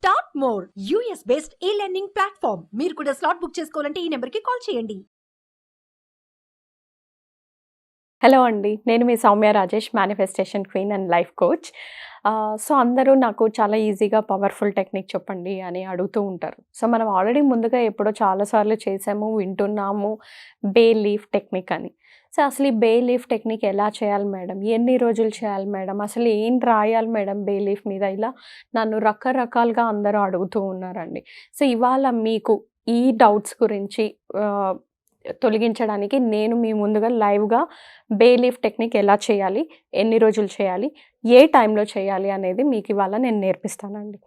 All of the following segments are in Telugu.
స్టార్ట్ మోర్ యూఎస్ బేస్డ్ ఈ లెర్నింగ్ ప్లాట్ఫామ్. మీరు కూడా స్లాట్ బుక్ చేసుకోవాలంటే ఈ నెంబర్కి కాల్ చేయండి. హలో అండి, నేను మీ Soumya Rajesh, manifestation queen and life coach. So అందరూ నాకు చాలా ఈజీగా పవర్ఫుల్ టెక్నిక్ చెప్పండి అని అడుగుతూ ఉంటారు. సో మనం ఆల్రెడీ ముందుగా ఎప్పుడో చాలాసార్లు చేసాము, వింటున్నాము బే లీఫ్ టెక్నిక్ అని. సో అసలు ఈ బే లీఫ్ టెక్నిక్ ఎలా చేయాలి మేడం, ఎన్ని రోజులు చేయాలి మేడం, అసలు ఏం రాయాలి మేడం బే లీఫ్ మీద, ఇలా నన్ను రకరకాలుగా అందరూ అడుగుతూ ఉన్నారండి. సో ఇవాళ మీకు ఈ డౌట్స్ గురించి తొలగించడానికి నేను మీ ముందుగా లైవ్గా బే లీఫ్ టెక్నిక్ ఎలా చేయాలి, ఎన్ని రోజులు చేయాలి, ఏ టైంలో చేయాలి అనేది మీకు ఇవాళ నేను నేర్పిస్తానండి.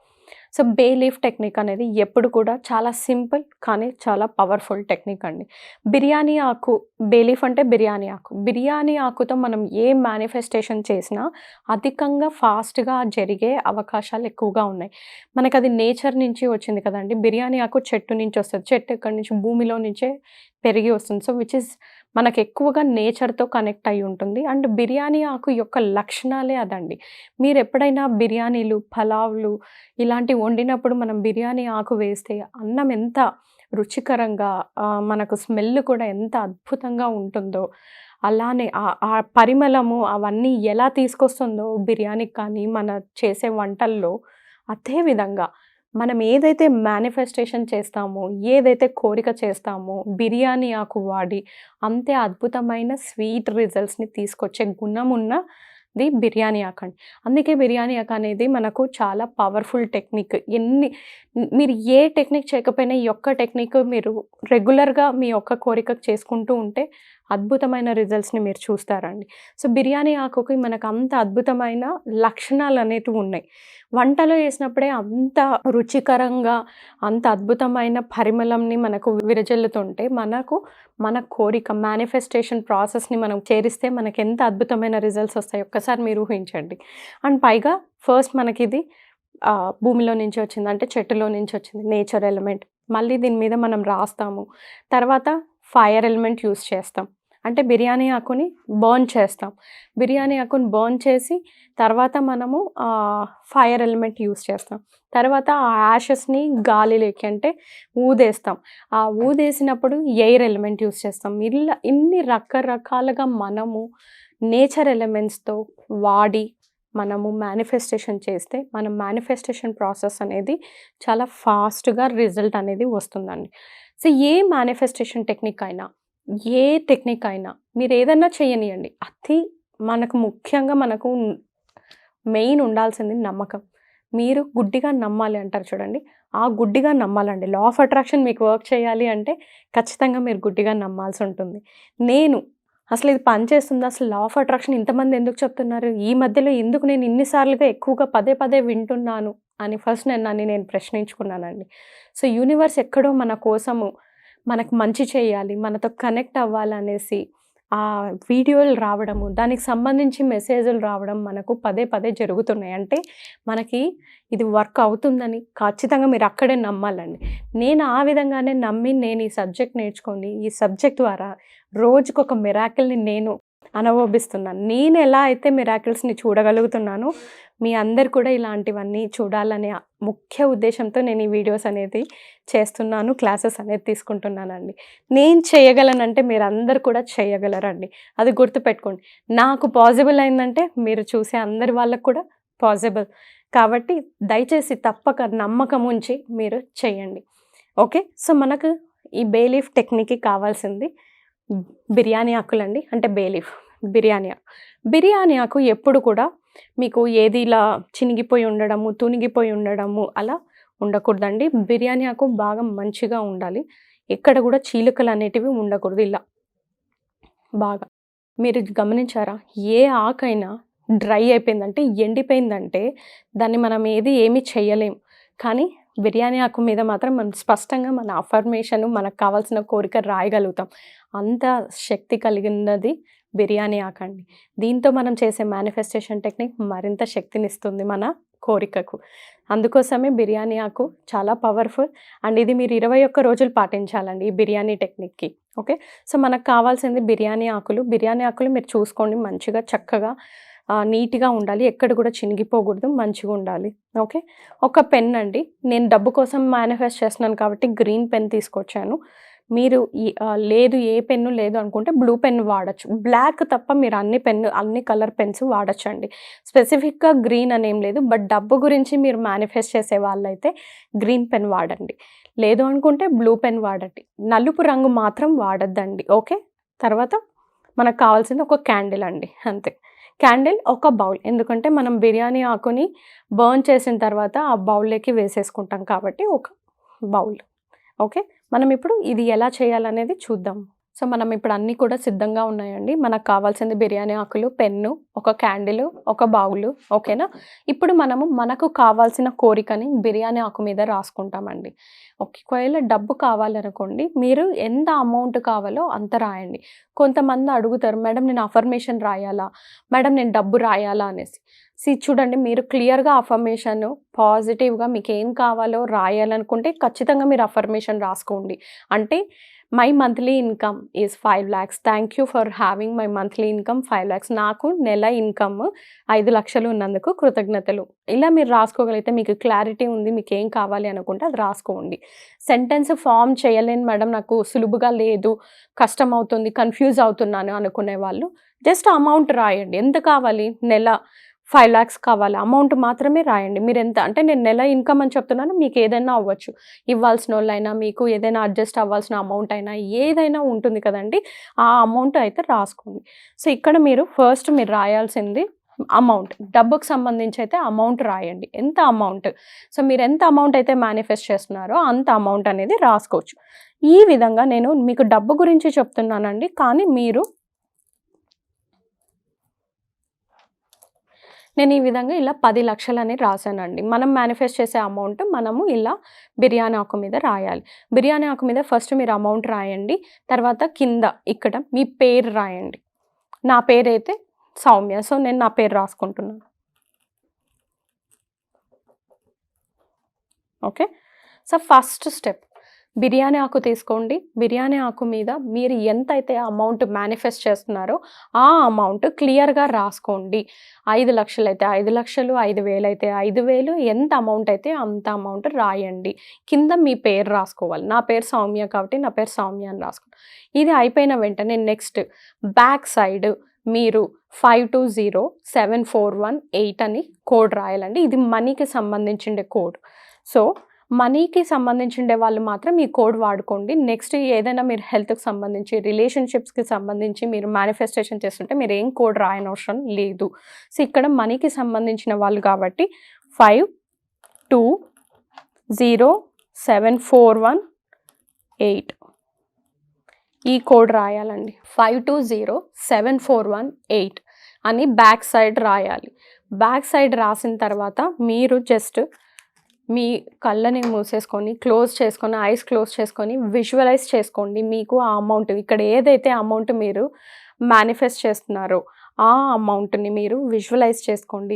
సో బే లీఫ్ టెక్నిక్ అనేది ఎప్పుడు కూడా చాలా సింపుల్ కానీ చాలా పవర్ఫుల్ టెక్నిక్ అండి. బిర్యానీ ఆకు, బే లీఫ్ అంటే బిర్యానీ ఆకు. బిర్యానీ ఆకుతో మనం ఏ మేనిఫెస్టేషన్ చేసినా అధికంగా ఫాస్ట్గా జరిగే అవకాశాలు ఎక్కువగా ఉన్నాయి. మనకు అది నేచర్ నుంచి వచ్చింది కదండి. బిర్యానీ ఆకు చెట్టు నుంచి వస్తుంది. చెట్టు ఎక్కడి నుంచి, భూమిలో నుంచే పెరిగి వస్తుంది. సో విచ్ ఇస్ మనకు ఎక్కువగా నేచర్తో కనెక్ట్ అయి ఉంటుంది. అండ్ బిర్యానీ ఆకు యొక్క లక్షణాలే అదండి. మీరు ఎప్పుడైనా బిర్యానీలు, పలావ్లు ఇలాంటివి వండినప్పుడు మనం బిర్యానీ ఆకు వేస్తే అన్నం ఎంత రుచికరంగా, మనకు స్మెల్ కూడా ఎంత అద్భుతంగా ఉంటుందో, అలానే ఆ పరిమళము అవన్నీ ఎలా తీసుకొస్తుందో బిర్యానీకి కానీ మన చేసే వంటల్లో, అదే విధంగా మనం ఏదైతే మేనిఫెస్టేషన్ చేస్తామో, ఏదైతే కోరిక చేస్తామో బిర్యానీ ఆకు వాడి అంతే అద్భుతమైన స్వీట్ రిజల్ట్స్ని తీసుకొచ్చే గుణం ఉన్నది బిర్యానీ ఆకు అండి. అందుకే బిర్యానీ ఆకు అనేది మనకు చాలా పవర్ఫుల్ టెక్నిక్. మీరు ఏ టెక్నిక్ చేయకపోయినా ఈ ఒక్క టెక్నిక్ మీరు రెగ్యులర్గా మీ ఒక్క కోరికకు చేసుకుంటూ ఉంటే అద్భుతమైన రిజల్ట్స్ని మీరు చూస్తారండి. సో బిర్యానీ ఆకుకి మనకు అంత అద్భుతమైన లక్షణాలు అనేటివి ఉన్నాయి. వంటలో వేసినప్పుడే అంత రుచికరంగా, అంత అద్భుతమైన పరిమళంని మనకు విరజల్లుతుంటే మన కోరిక మేనిఫెస్టేషన్ ప్రాసెస్ని మనం చేరిస్తే మనకి ఎంత అద్భుతమైన రిజల్ట్స్ వస్తాయి ఒక్కసారి మీరు ఊహించండి. అండ్ పైగా ఫస్ట్ మనకి ఇది భూమిలో నుంచి వచ్చింది, అంటే చెట్టులో నుంచి వచ్చింది, నేచర్ ఎలిమెంట్. మళ్ళీ దీని మీద మనం రాస్తాము. తర్వాత ఫైర్ ఎలిమెంట్ యూస్ చేస్తాం, అంటే బిర్యానీ ఆకుని బర్న్ చేస్తాం. బిర్యానీ ఆకుని బర్న్ చేసి తర్వాత మనము ఫైర్ ఎలిమెంట్ యూస్ చేస్తాం. తర్వాత ఆ యాషెస్ని గాలిలోకి అంటే ఊదేస్తాం. ఆ ఊదేసినప్పుడు ఎయిర్ ఎలిమెంట్ యూస్ చేస్తాం. ఇలా ఇన్ని రకరకాలుగా మనము నేచర్ ఎలిమెంట్స్తో వాడి మనము మేనిఫెస్టేషన్ చేస్తే మన మేనిఫెస్టేషన్ ప్రాసెస్ అనేది చాలా ఫాస్ట్గా రిజల్ట్ అనేది వస్తుందండి. సో ఏ మేనిఫెస్టేషన్ టెక్నిక్ అయినా, ఏ టెక్నిక్ అయినా మీరు ఏదైనా చేయనియండి, అది ముఖ్యంగా మనకు మెయిన్ ఉండాల్సింది నమ్మకం. మీరు గుడ్డిగా నమ్మాలి అంటారు చూడండి, ఆ గుడ్డిగా నమ్మాలండి. లా ఆఫ్ అట్రాక్షన్ మీకు వర్క్ చేయాలి అంటే ఖచ్చితంగా మీరు గుడ్డిగా నమ్మాల్సి ఉంటుంది. అసలు ఇది పనిచేస్తుందా, అసలు లా ఆఫ్ అట్రాక్షన్ ఇంతమంది ఎందుకు చెప్తున్నారు, ఈ మధ్యలో ఎందుకు నేను ఇన్నిసార్లుగా ఎక్కువగా పదే పదే వింటున్నాను అని ఫస్ట్ నేను ప్రశ్నించుకున్నానండి. సో యూనివర్స్ ఎక్కడో మన కోసము మనకు మంచి చేయాలి, మనతో కనెక్ట్ అవ్వాలనేసి ఆ వీడియోలు రావడము, దానికి సంబంధించి మెసేజ్లు రావడం మనకు పదే పదే జరుగుతున్నాయి. అంటే మనకి ఇది వర్క్ అవుతుందని ఖచ్చితంగా మీరు అక్కడే నమ్మాలండి. నేను ఆ విధంగానే నమ్మి నేను ఈ సబ్జెక్ట్ నేర్చుకొని ఈ సబ్జెక్ట్ ద్వారా రోజుకొక మిరాకిల్ని నేను అనుభవిస్తున్నాను. నేను ఎలా అయితే మిరాకిల్స్ని చూడగలుగుతున్నానో మీ అందరు కూడా ఇలాంటివన్నీ చూడాలనే ముఖ్య ఉద్దేశంతో నేను ఈ వీడియోస్ అనేది చేస్తున్నాను, క్లాసెస్ అనేది తీసుకుంటున్నానండి. నేను చేయగలనంటే మీరు అందరు కూడా చేయగలరండి, అది గుర్తుపెట్టుకోండి. నాకు పాసిబుల్ అయిందంటే మీరు చూసే అందరి వాళ్ళకు కూడా పాసిబుల్. కాబట్టి దయచేసి తప్పక నమ్మకం ఉంచి మీరు చేయండి. ఓకే, సో మనకు ఈ బే లీఫ్ టెక్నిక్కి కావాల్సింది బిర్యానీ ఆకులండి, అంటే బే లీఫ్. బిర్యానీ ఆకు ఎప్పుడు కూడా మీకు ఏది ఇలా చినిగిపోయి ఉండడము, తునిగిపోయి ఉండడము అలా ఉండకూడదండి. బిర్యానీ ఆకు బాగా మంచిగా ఉండాలి, ఎక్కడ కూడా చీలికలు అనేటివి ఉండకూడదు. ఇలా బాగా మీరు గమనించారా, ఏ ఆకైనా డ్రై అయిపోయిందంటే, ఎండిపోయిందంటే దాన్ని మనం ఏమీ చేయలేం. కానీ బిర్యానీ ఆకు మీద మాత్రం మనం స్పష్టంగా మన అఫర్మేషన్, మనకు కావాల్సిన కోరిక రాయగలుగుతాం. అంత శక్తి కలిగినది బిర్యానీ ఆకు అండి. దీంతో మనం చేసే మేనిఫెస్టేషన్ టెక్నిక్ మరింత శక్తినిస్తుంది మన కోరికకు. అందుకోసమే బిర్యానీ ఆకు చాలా పవర్ఫుల్. అండ్ ఇది మీరు 21 రోజులు పాటించాలండి ఈ బిర్యానీ టెక్నిక్కి. ఓకే, సో మనకు కావాల్సింది బిర్యానీ ఆకులు. బిర్యానీ ఆకులు మీరు చూసుకోండి, మంచిగా చక్కగా నీట్గా ఉండాలి, ఎక్కడ కూడా చినిగిపోకూడదు, మంచిగా ఉండాలి. ఓకే, ఒక పెన్ అండి, నేను డబ్బు కోసం మేనిఫెస్ట్ చేస్తున్నాను కాబట్టి గ్రీన్ పెన్ తీసుకొచ్చాను. మీరు లేదు ఏ పెన్ను లేదు అనుకుంటే బ్లూ పెన్ వాడచ్చు. బ్లాక్ తప్ప మీరు అన్ని కలర్ పెన్స్ వాడచ్చండి. స్పెసిఫిక్గా గ్రీన్ అనేం లేదు, బట్ డబ్బు గురించి మీరు మేనిఫెస్ట్ చేసే వాళ్ళైతే గ్రీన్ పెన్ వాడండి. లేదు అనుకుంటే బ్లూ పెన్ వాడండి. నలుపు రంగు మాత్రం వాడద్దండి. ఓకే, తర్వాత మనకు కావాల్సింది ఒక క్యాండిల్ అండి, అంతే. క్యాండిల్, ఒక బౌల్, ఎందుకంటే మనం బిర్యానీ ఆకుని బర్న్ చేసిన తర్వాత ఆ బౌల్లోకి వేసేసుకుంటాం కాబట్టి ఒక బౌల్. ఓకే, మనం ఇప్పుడు ఇది ఎలా చేయాలనేది చూద్దాం. సో మనం ఇప్పుడు అన్నీ కూడా సిద్ధంగా ఉన్నాయండి. మనకు కావాల్సింది బిర్యానీ ఆకులు, పెన్ను, ఒక క్యాండిల్, ఒక బౌలు. ఓకేనా, ఇప్పుడు మనకు కావాల్సిన కోరికని బిర్యానీ ఆకు మీద రాసుకుంటామండి. ఒకవేళ డబ్బు కావాలనుకోండి, మీరు ఎంత అమౌంట్ కావాలో అంత రాయండి. కొంతమంది అడుగుతారు, మేడం నేను అఫర్మేషన్ రాయాలా, మేడం నేను డబ్బు రాయాలా అనేసి. చూడండి, మీరు క్లియర్గా అఫర్మేషన్ పాజిటివ్గా మీకు ఏం కావాలో రాయాలనుకుంటే ఖచ్చితంగా మీరు అఫర్మేషన్ రాసుకోండి. అంటే my monthly income is 5 lakhs. Thank you for having my monthly income 5 lakhs. నాకు నెల ఇన్కమ్ 5 లక్షలు ఉన్నందుకు కృతజ్ఞతలు. ఇలా మీరు రాసుకోగలిగితే మీకు క్లారిటీ ఉంది, మీకు ఏం కావాలి అనుకుంటే అది రాసుకోండి. సెంటెన్స్ ఫామ్ చేయలేను మేడం, నాకు సులువుగా లేదు, కష్టం అవుతుంది, కన్ఫ్యూజ్ అవుతున్నాను అనుకునే వాళ్ళు జస్ట్ అమౌంట్ రాయండి. ఎంత కావాలి, నెల 5 lakhs కావాలి, అమౌంట్ మాత్రమే రాయండి. మీరు ఎంత అంటే, నేను నెల ఇన్కమ్ అని చెప్తున్నాను, మీకు ఏదైనా అవ్వచ్చు, ఇవ్వాల్సిన వాళ్ళైనా, మీకు ఏదైనా అడ్జస్ట్ అవ్వాల్సిన అమౌంట్ అయినా ఏదైనా ఉంటుంది కదండి, ఆ అమౌంట్ అయితే రాసుకోండి. సో ఇక్కడ మీరు ఫస్ట్ మీరు రాయాల్సింది అమౌంట్, డబ్బుకు సంబంధించి అయితే అమౌంట్ రాయండి. ఎంత అమౌంట్, సో మీరు ఎంత అమౌంట్ అయితే మేనిఫెస్ట్ చేస్తున్నారో అంత అమౌంట్ అనేది రాసుకోవచ్చు. ఈ విధంగా నేను మీకు డబ్బు గురించి చెప్తున్నానండి, కానీ నేను ఈ విధంగా ఇలా 10 లక్షలని రాశానండి. మనం మేనిఫెస్ట్ చేసే అమౌంట్ మనము ఇలా బిర్యానీ ఆకు మీద రాయాలి. బిర్యానీ ఆకు మీద ఫస్ట్ మీరు అమౌంట్ రాయండి, తర్వాత కింద ఇక్కడ మీ పేరు రాయండి. నా పేరైతే సౌమ్య, సో నేను నా పేరు రాసుకుంటున్నాను. Okay, so first step biryani ఆకు తీసుకోండి. బిర్యానీ ఆకు మీద మీరు ఎంతైతే అమౌంట్ మేనిఫెస్ట్ చేస్తున్నారో ఆ అమౌంట్ క్లియర్గా రాసుకోండి. 5 లక్షలు అయితే 5 లక్షలు, 5,000 అయితే 5,000, ఎంత అమౌంట్ అయితే అంత అమౌంట్ రాయండి. కింద మీ పేరు రాసుకోవాలి. నా పేరు సౌమ్య కాబట్టి నా పేరు సౌమ్య అని రాసుకోండి. ఇది అయిపోయిన వెంటనే నెక్స్ట్ బ్యాక్ సైడ్ మీరు 520741 అని కోడ్ రాయాలండి. ఇది మనీకి సంబంధించిండే కోడ్. సో మనీకి సంబంధించిండే వాళ్ళు మాత్రం ఈ కోడ్ వాడుకోండి. నెక్స్ట్ ఏదైనా మీరు హెల్త్కి సంబంధించి, రిలేషన్షిప్స్కి సంబంధించి మీరు మేనిఫెస్టేషన్ చేస్తుంటే మీరు ఏం కోడ్ రాయనవసరం లేదు. సో ఇక్కడ మనీకి సంబంధించిన వాళ్ళు కాబట్టి 520741 ఈ కోడ్ రాయాలండి. 520741 అని బ్యాక్ సైడ్ రాయాలి. బ్యాక్ సైడ్ రాసిన తర్వాత మీరు జస్ట్ మీ కళ్ళని మూసేసుకొని, క్లోజ్ చేసుకొని, ఐస్ క్లోజ్ చేసుకొని విజువలైజ్ చేసుకోండి. మీకు ఆ అమౌంట్, ఇక్కడ ఏదైతే అమౌంట్ మీరు మేనిఫెస్ట్ చేస్తున్నారో ఆ అమౌంట్ని మీరు విజువలైజ్ చేసుకోండి.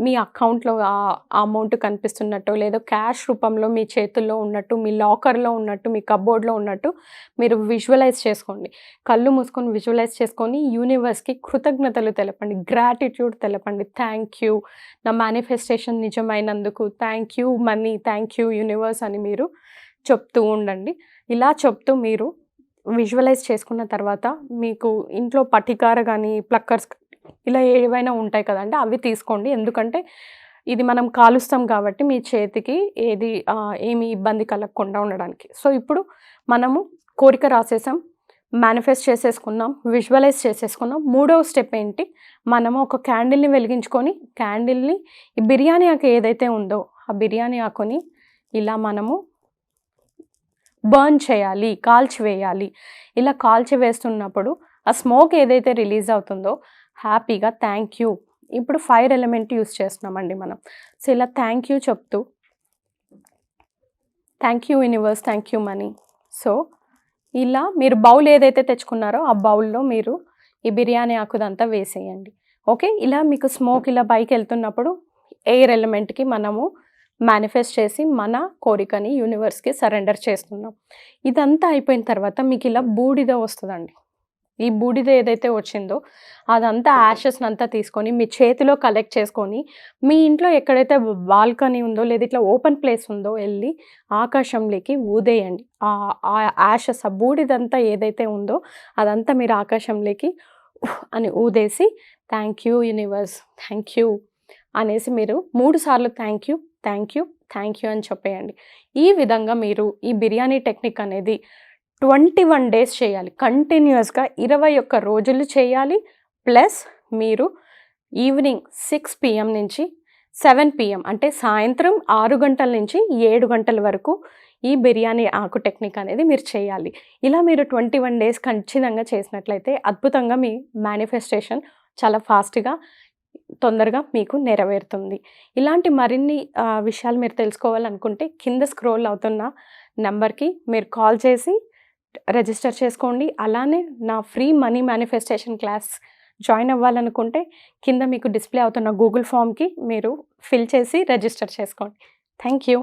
మీ అకౌంట్లో ఆ అమౌంట్ కనిపిస్తున్నట్టు, లేదా క్యాష్ రూపంలో మీ చేతుల్లో ఉన్నట్టు, మీ లాకర్లో ఉన్నట్టు, మీ కబోర్డ్లో ఉన్నట్టు మీరు విజువలైజ్ చేసుకోండి. కళ్ళు మూసుకొని విజువలైజ్ చేసుకొని యూనివర్స్కి కృతజ్ఞతలు తెలపండి, గ్రాటిట్యూడ్ తెలపండి. థ్యాంక్ యూ నా మేనిఫెస్టేషన్ నిజమైనందుకు, thank you money, thank you universe అని మీరు చెప్తూ ఉండండి. ఇలా చెప్తూ మీరు విజువలైజ్ చేసుకున్న తర్వాత మీకు ఇంట్లో పటికార కానీ, ప్లక్కర్స్ ఇలా ఏవైనా ఉంటాయి కదండి, అవి తీసుకోండి. ఎందుకంటే ఇది మనం కాలుస్తాం కాబట్టి మీ చేతికి ఏమి ఇబ్బంది కలగకుండా ఉండడానికి. సో ఇప్పుడు మనము కోరిక రాసేసాం, మేనిఫెస్ట్ చేసేసుకున్నాం, విజువలైజ్ చేసేసుకున్నాం. మూడవ స్టెప్ ఏంటి, మనము ఒక క్యాండిల్ని వెలిగించుకొని, క్యాండిల్ని ఈ బిర్యానీ ఆకు ఏదైతే ఉందో ఆ బిర్యానీ ఆకుని ఇలా మనము బర్న్ చేయాలి, కాల్చివేయాలి. ఇలా కాల్చివేస్తున్నప్పుడు ఆ స్మోక్ ఏదైతే రిలీజ్ అవుతుందో హ్యాపీగా థ్యాంక్ యూ, ఇప్పుడు ఫైర్ ఎలిమెంట్ యూస్ చేస్తున్నామండి మనం. సో ఇలా థ్యాంక్ యూ చెప్తూ, thank you universe, thank you money. So ఇలా మీరు బౌల్ ఏదైతే తెచ్చుకున్నారో ఆ బౌల్లో మీరు ఈ బిర్యానీ ఆకుదంతా వేసేయండి. ఓకే, ఇలా మీకు స్మోక్ ఇలా పైకి వెళ్తున్నప్పుడు ఎయిర్ ఎలిమెంట్కి మనము మేనిఫెస్ట్ చేసి మన కోరికని యూనివర్స్కి సరెండర్ చేస్తున్నాం. ఇదంతా అయిపోయిన తర్వాత మీకు ఇలా బూడిద వస్తుందండి. ఈ బూడిద ఏదైతే వచ్చిందో అదంతా యాషెస్ని అంతా తీసుకొని మీ చేతిలో కలెక్ట్ చేసుకొని మీ ఇంట్లో ఎక్కడైతే బాల్కనీ ఉందో లేదా ఇట్లా ఓపెన్ ప్లేస్ ఉందో వెళ్ళి ఆకాశంలోకి ఊదేయండి. ఆ యాషెస్ ఆ బూడిదంతా ఏదైతే ఉందో అదంతా మీరు ఆకాశంలోకి అని ఊదేసి thank you universe, thank you అనేసి మీరు 3 సార్లు thank you thank you thank you అని చెప్పేయండి. ఈ విధంగా మీరు ఈ బిర్యానీ టెక్నిక్ అనేది 21 డేస్ చేయాలి. కంటిన్యూస్గా 21 రోజులు చేయాలి. ప్లస్ మీరు ఈవినింగ్ 6 PM నుంచి 7 PM అంటే సాయంత్రం 6 గంటల నుంచి 7 గంటల వరకు ఈ బిర్యానీ ఆకు టెక్నిక్ అనేది మీరు చేయాలి. ఇలా మీరు 21 డేస్ ఖచ్చితంగా చేసినట్లయితే అద్భుతంగా మీ మేనిఫెస్టేషన్ చాలా ఫాస్ట్గా తొందరగా మీకు నెరవేరుతుంది. ఇలాంటి మరిన్ని విషయాలు మీరు తెలుసుకోవాలనుకుంటే కింద స్క్రోల్ అవుతున్న నెంబర్కి మీరు కాల్ చేసి రిజిస్టర్ చేసుకోండి. అలానే నా free money manifestation class join అవ్వాలనుకుంటే కింద మీకు డిస్ప్లే అవుతున్న గూగుల్ ఫామ్కి మీరు ఫిల్ చేసి రిజిస్టర్ చేసుకోండి. Thank you.